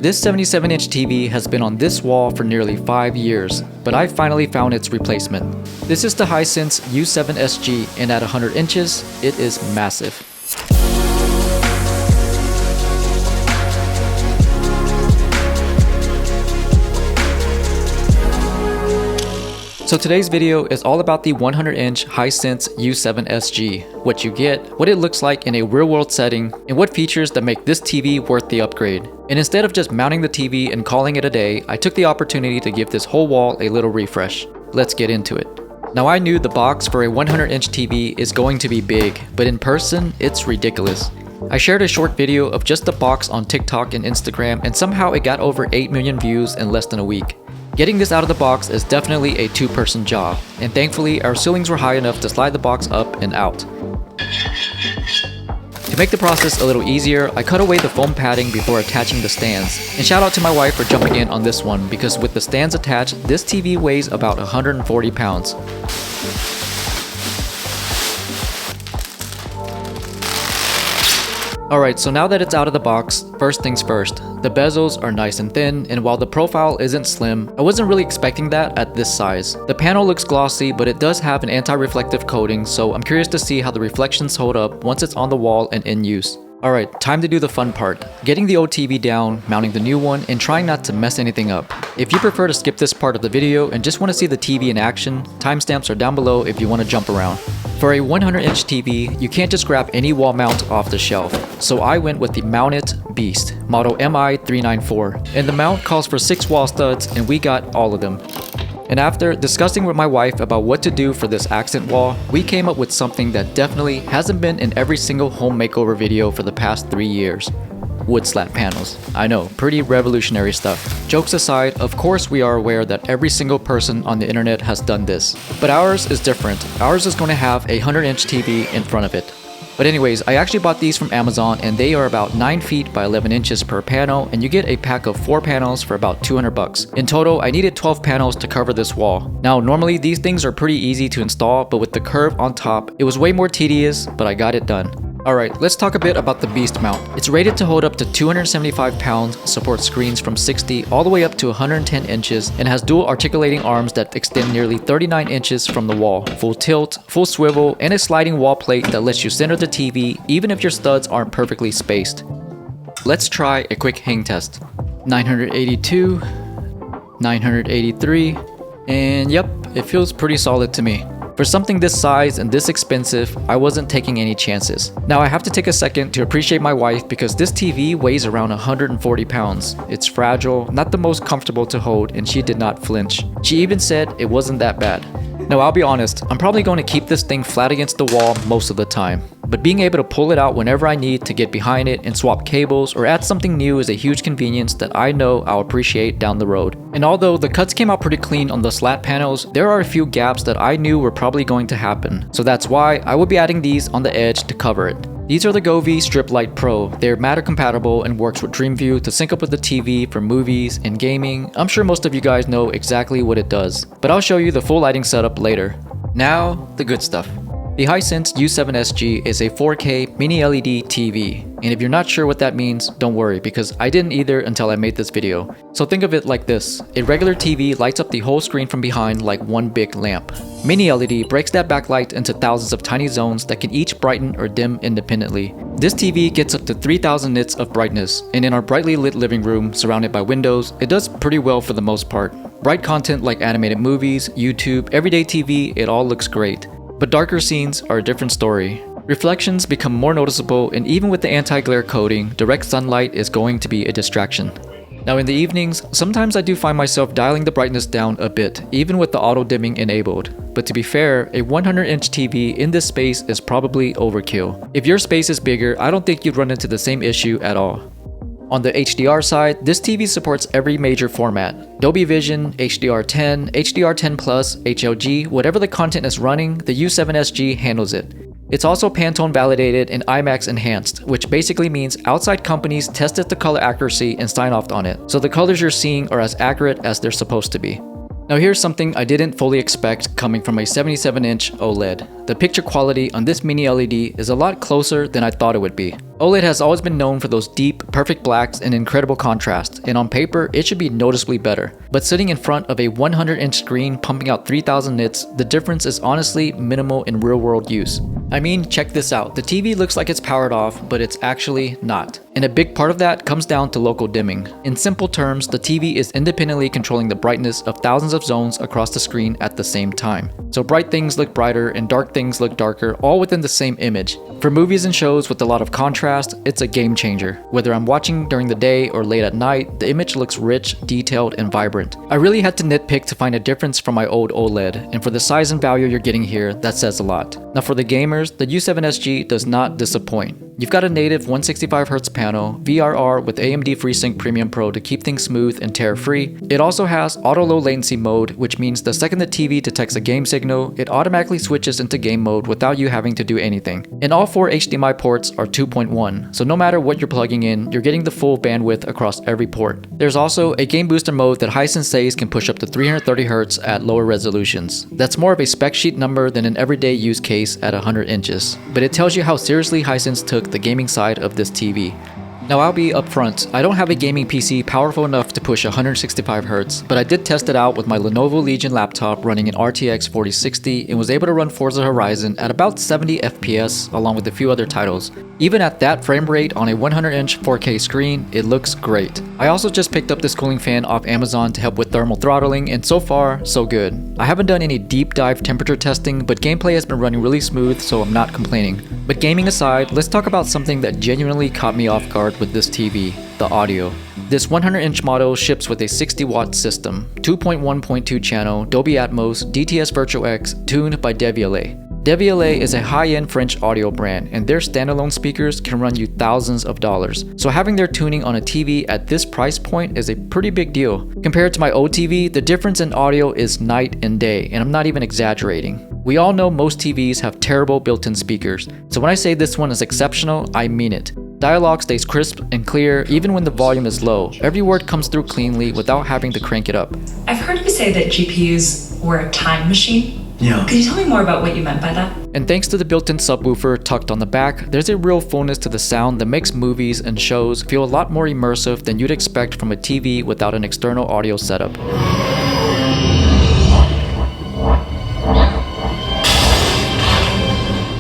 This 77-inch TV has been on this wall for nearly 5 years, but I finally found its replacement. This is the Hisense U7SG, and at 100 inches, it is massive. So today's video is all about the 100-inch Hisense U7SG, what you get, what it looks like in a real-world setting, and what features that make this TV worth the upgrade. And instead of just mounting the TV and calling it a day, I took the opportunity to give this whole wall a little refresh. Let's get into it. Now I knew the box for a 100-inch TV is going to be big, but in person, it's ridiculous. I shared a short video of just the box on TikTok and Instagram, and somehow it got over 8 million views in less than a week. Getting this out of the box is definitely a two-person job, and thankfully our ceilings were high enough to slide the box up and out. To make the process a little easier, I cut away the foam padding before attaching the stands. And shout out to my wife for jumping in on this one, because with the stands attached, this TV weighs about 140 pounds. Alright, so now that it's out of the box, first things first. The bezels are nice and thin, and while the profile isn't slim, I wasn't really expecting that at this size. The panel looks glossy, but it does have an anti-reflective coating, so I'm curious to see how the reflections hold up once it's on the wall and in use. Alright, time to do the fun part. Getting the old TV down, mounting the new one, and trying not to mess anything up. If you prefer to skip this part of the video and just want to see the TV in action, timestamps are down below if you want to jump around. For a 100-inch TV, you can't just grab any wall mount off the shelf, so I went with the Mounted Beast, model MI394, and the mount calls for 6 wall studs, and we got all of them. And after discussing with my wife about what to do for this accent wall, we came up with something that definitely hasn't been in every single home makeover video for the past 3 years. Wood slat panels. I know, pretty revolutionary stuff. Jokes aside, of course we are aware that every single person on the internet has done this. But ours is different. Ours is going to have a 100-inch TV in front of it. But anyways, I actually bought these from Amazon, and they are about 9 feet by 11 inches per panel, and you get a pack of 4 panels for about 200 bucks. In total, I needed 12 panels to cover this wall. Now, normally these things are pretty easy to install, but with the curve on top, it was way more tedious, but I got it done. Alright, let's talk a bit about the Beast mount. It's rated to hold up to 275 pounds, supports screens from 60 all the way up to 110 inches, and has dual articulating arms that extend nearly 39 inches from the wall. Full tilt, full swivel, and a sliding wall plate that lets you center the TV even if your studs aren't perfectly spaced. Let's try a quick hang test. 982, 983, and yep, it feels pretty solid to me. For something this size and this expensive, I wasn't taking any chances. Now I have to take a second to appreciate my wife because this TV weighs around 140 pounds. It's fragile, not the most comfortable to hold, and she did not flinch. She even said it wasn't that bad. Now I'll be honest, I'm probably going to keep this thing flat against the wall most of the time. But being able to pull it out whenever I need to get behind it and swap cables or add something new is a huge convenience that I know I'll appreciate down the road. And although the cuts came out pretty clean on the slat panels, there are a few gaps that I knew were probably going to happen. So that's why I will be adding these on the edge to cover it. These are the Govee Strip Light Pro. They're Matter compatible and works with DreamView to sync up with the TV for movies and gaming. I'm sure most of you guys know exactly what it does, but I'll show you the full lighting setup later. Now, the good stuff. The Hisense U7SG is a 4K mini-LED TV, and if you're not sure what that means, don't worry because I didn't either until I made this video. So think of it like this, a regular TV lights up the whole screen from behind like one big lamp. Mini-LED breaks that backlight into thousands of tiny zones that can each brighten or dim independently. This TV gets up to 3000 nits of brightness, and in our brightly lit living room surrounded by windows, it does pretty well for the most part. Bright content like animated movies, YouTube, everyday TV, it all looks great. But darker scenes are a different story. Reflections become more noticeable, and even with the anti-glare coating, direct sunlight is going to be a distraction. Now in the evenings, sometimes I do find myself dialing the brightness down a bit, even with the auto dimming enabled. But to be fair, a 100-inch TV in this space is probably overkill. If your space is bigger, I don't think you'd run into the same issue at all. On the HDR side, this TV supports every major format. Dolby Vision, HDR10, HDR10+, HLG, whatever the content is running, the U7SG handles it. It's also Pantone validated and IMAX enhanced, which basically means outside companies tested the color accuracy and signed off on it, so the colors you're seeing are as accurate as they're supposed to be. Now here's something I didn't fully expect coming from a 77-inch OLED. The picture quality on this mini LED is a lot closer than I thought it would be. OLED has always been known for those deep, perfect blacks and incredible contrast, and on paper, it should be noticeably better. But sitting in front of a 100-inch screen pumping out 3000 nits, the difference is honestly minimal in real-world use. I mean, check this out. The TV looks like it's powered off, but it's actually not. And a big part of that comes down to local dimming. In simple terms, the TV is independently controlling the brightness of thousands of zones across the screen at the same time. So bright things look brighter and dark things look darker, all within the same image. For movies and shows with a lot of contrast, it's a game changer. Whether I'm watching during the day or late at night, the image looks rich, detailed, and vibrant. I really had to nitpick to find a difference from my old OLED, and for the size and value you're getting here, that says a lot. Now for the gamers, the U7SG does not disappoint. You've got a native 165Hz panel, VRR with AMD FreeSync Premium Pro to keep things smooth and tear-free. It also has auto low latency mode, which means the second the TV detects a game signal, it automatically switches into game mode without you having to do anything. And all 4 HDMI ports are 2.1, so no matter what you're plugging in, you're getting the full bandwidth across every port. There's also a game booster mode that Hisense says can push up to 330Hz at lower resolutions. That's more of a spec sheet number than an everyday use case at 100 inches, but it tells you how seriously Hisense took the gaming side of this TV. Now I'll be upfront, I don't have a gaming PC powerful enough to push 165Hz, but I did test it out with my Lenovo Legion laptop running an RTX 4060 and was able to run Forza Horizon at about 70 FPS along with a few other titles. Even at that frame rate on a 100-inch 4K screen, it looks great. I also just picked up this cooling fan off Amazon to help with thermal throttling, and so far, so good. I haven't done any deep dive temperature testing, but gameplay has been running really smooth, so I'm not complaining. But gaming aside, let's talk about something that genuinely caught me off guard with this TV, the audio. This 100-inch model ships with a 60-watt system, 2.1.2 channel, Dolby Atmos, DTS Virtual X, tuned by DeviaLay. DeviaLay is a high-end French audio brand, and their standalone speakers can run you thousands of dollars. So having their tuning on a TV at this price point is a pretty big deal. Compared to my old TV, the difference in audio is night and day, and I'm not even exaggerating. We all know most TVs have terrible built-in speakers, so when I say this one is exceptional, I mean it. Dialogue stays crisp and clear even when the volume is low. Every word comes through cleanly without having to crank it up. I've heard you say that GPUs were a time machine. Yeah. Could you tell me more about what you meant by that? And thanks to the built-in subwoofer tucked on the back, there's a real fullness to the sound that makes movies and shows feel a lot more immersive than you'd expect from a TV without an external audio setup.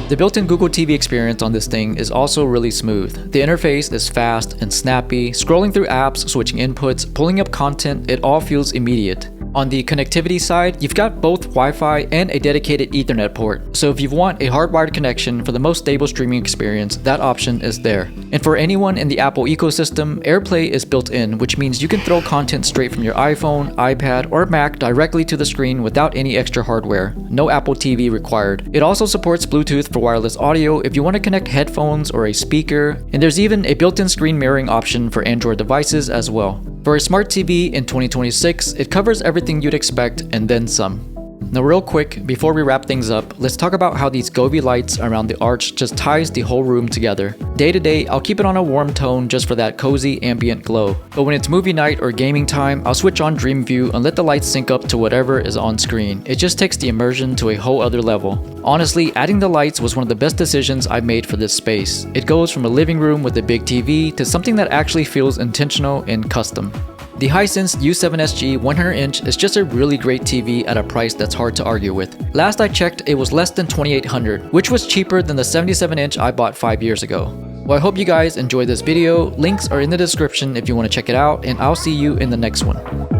The built-in Google TV experience on this thing is also really smooth. The interface is fast and snappy. Scrolling through apps, switching inputs, pulling up content, it all feels immediate. On the connectivity side, you've got both Wi-Fi and a dedicated Ethernet port. So if you want a hardwired connection for the most stable streaming experience, that option is there. And for anyone in the Apple ecosystem, AirPlay is built in, which means you can throw content straight from your iPhone, iPad, or Mac directly to the screen without any extra hardware. No Apple TV required. It also supports Bluetooth for wireless audio if you want to connect headphones or a speaker, and there's even a built-in screen mirroring option for Android devices as well. For a smart TV in 2026, it covers everything you'd expect and then some. Now real quick, before we wrap things up, let's talk about how these Govee lights around the arch just ties the whole room together. Day to day, I'll keep it on a warm tone just for that cozy ambient glow. But when it's movie night or gaming time, I'll switch on Dream View and let the lights sync up to whatever is on screen. It just takes the immersion to a whole other level. Honestly, adding the lights was one of the best decisions I've made for this space. It goes from a living room with a big TV to something that actually feels intentional and custom. The Hisense U7SG 100-inch is just a really great TV at a price that's hard to argue with. Last I checked, it was less than $2,800, which was cheaper than the 77-inch I bought 5 years ago. Well, I hope you guys enjoyed this video. Links are in the description if you want to check it out, and I'll see you in the next one.